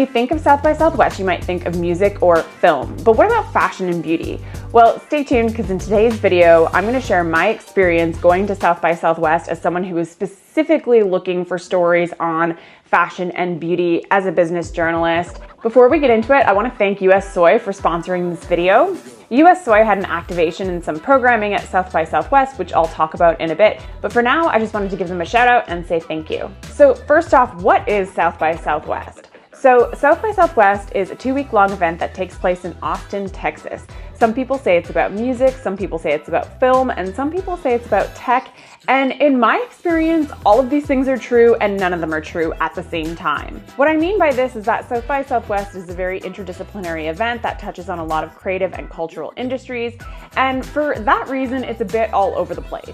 you think of South by Southwest, you might think of music or film, but what about fashion and beauty? Well, stay tuned because in today's video, I'm going to share my experience going to South by Southwest as someone who is specifically looking for stories on fashion and beauty as a business journalist. Before we get into it, I want to thank US Soy for sponsoring this video. US Soy had an activation and some programming at South by Southwest, which I'll talk about in a bit. But for now, I just wanted to give them a shout out and say thank you. So first off, what is South by Southwest? So South by Southwest is a 2-week-long event that takes place in Austin, Texas. Some people say it's about music, some people say it's about film, and some people say it's about tech. And in my experience, all of these things are true and none of them are true at the same time. What I mean by this is that South by Southwest is a very interdisciplinary event that touches on a lot of creative and cultural industries. And for that reason, it's a bit all over the place.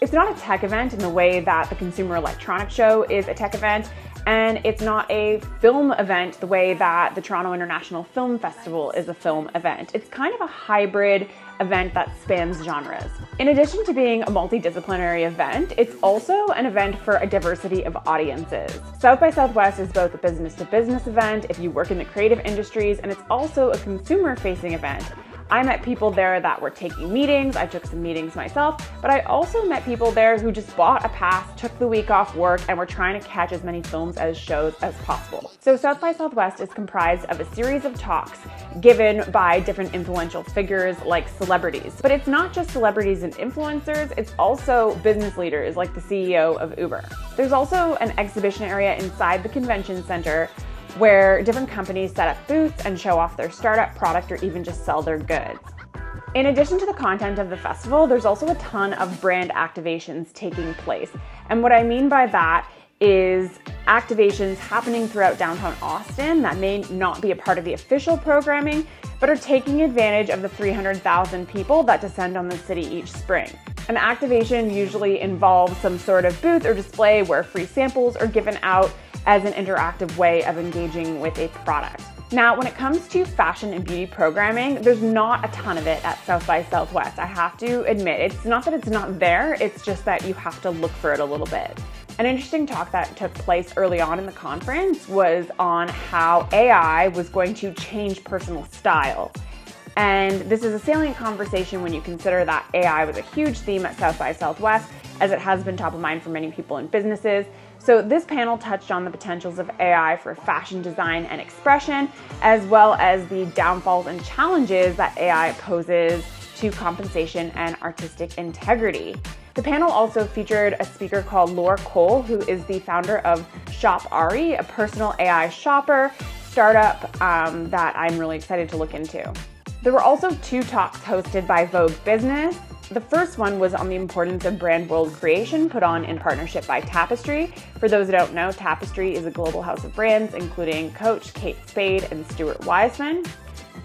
It's not a tech event in the way that the Consumer Electronics Show is a tech event. And it's not a film event the way that the Toronto International Film Festival is a film event. It's kind of a hybrid event that spans genres. In addition to being a multidisciplinary event, it's also an event for a diversity of audiences. South by Southwest is both a business-to-business event if you work in the creative industries, and it's also a consumer-facing event. I met people there that were taking meetings. I took some meetings myself, but I also met people there who just bought a pass, took the week off work, and were trying to catch as many films as shows as possible. So South by Southwest is comprised of a series of talks given by different influential figures like celebrities. But it's not just celebrities and influencers, it's also business leaders like the CEO of Uber. There's also an exhibition area inside the convention center where different companies set up booths and show off their startup product or even just sell their goods. In addition to the content of the festival, there's also a ton of brand activations taking place. And what I mean by that is activations happening throughout downtown Austin that may not be a part of the official programming, but are taking advantage of the 300,000 people that descend on the city each spring. An activation usually involves some sort of booth or display where free samples are given out as an interactive way of engaging with a product. Now, when it comes to fashion and beauty programming, there's not a ton of it at South by Southwest. I have to admit, it's not that it's not there, it's just that you have to look for it a little bit. An interesting talk that took place early on in the conference was on how AI was going to change personal style. And this is a salient conversation when you consider that AI was a huge theme at South by Southwest, as it has been top of mind for many people in businesses. So this panel touched on the potentials of AI for fashion design and expression, as well as the downfalls and challenges that AI poses to compensation and artistic integrity. The panel also featured a speaker called Laura Cole, who is the founder of Shop Ari, a personal AI shopper startup that I'm really excited to look into. There were also 2 talks hosted by Vogue Business. The first one was on the importance of brand world creation, put on in partnership by Tapestry. For those who don't know, Tapestry is a global house of brands, including Coach, Kate Spade, and Stuart Weitzman.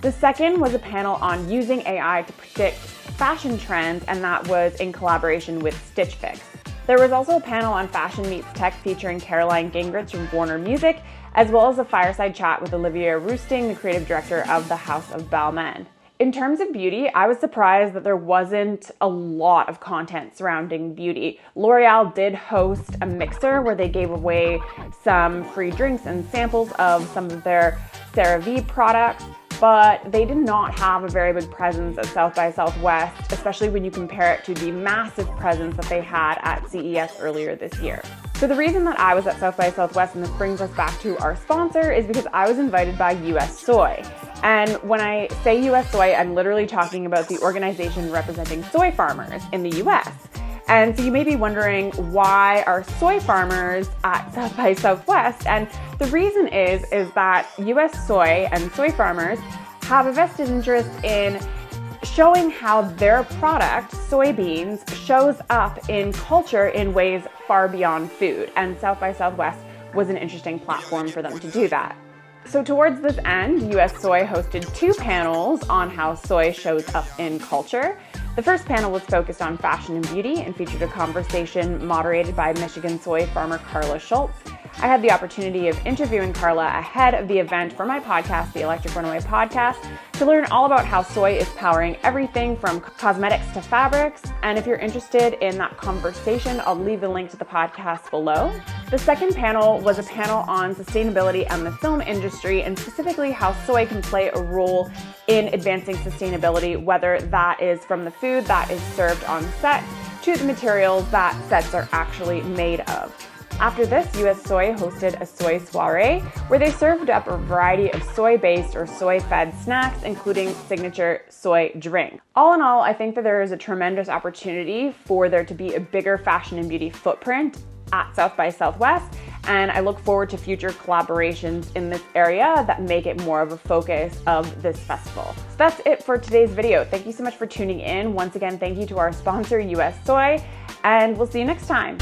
The second was a panel on using AI to predict fashion trends, and that was in collaboration with Stitch Fix. There was also a panel on fashion meets tech featuring Caroline Gingrich from Warner Music, as well as a fireside chat with Olivia Roosting, the creative director of the House of Balmain. In terms of beauty, I was surprised that there wasn't a lot of content surrounding beauty. L'Oreal did host a mixer where they gave away some free drinks and samples of some of their CeraVe products, but they did not have a very big presence at South by Southwest, especially when you compare it to the massive presence that they had at CES earlier this year. So the reason that I was at South by Southwest, and this brings us back to our sponsor, is because I was invited by US Soy. And when I say US Soy, I'm literally talking about the organization representing soy farmers in the US. And so you may be wondering, why are soy farmers at South by Southwest? And the reason is that US Soy and soy farmers have a vested interest in showing how their product, soybeans, shows up in culture in ways far beyond food. And South by Southwest was an interesting platform for them to do that. So towards this end, US Soy hosted 2 panels on how soy shows up in culture. The first panel was focused on fashion and beauty and featured a conversation moderated by Michigan soy farmer Carla Schultz. I had the opportunity of interviewing Carla ahead of the event for my podcast, the Electric Runaway Podcast, to learn all about how soy is powering everything from cosmetics to fabrics. And if you're interested in that conversation, I'll leave the link to the podcast below. The second panel was a panel on sustainability and the film industry, and specifically how soy can play a role in advancing sustainability, whether that is from the food that is served on set to the materials that sets are actually made of. After this, US Soy hosted a soy soiree where they served up a variety of soy-based or soy-fed snacks, including signature soy drink. All in all, I think that there is a tremendous opportunity for there to be a bigger fashion and beauty footprint at South by Southwest, and I look forward to future collaborations in this area that make it more of a focus of this festival. So that's it for today's video. Thank you so much for tuning in. Once again, thank you to our sponsor, US Soy, and we'll see you next time.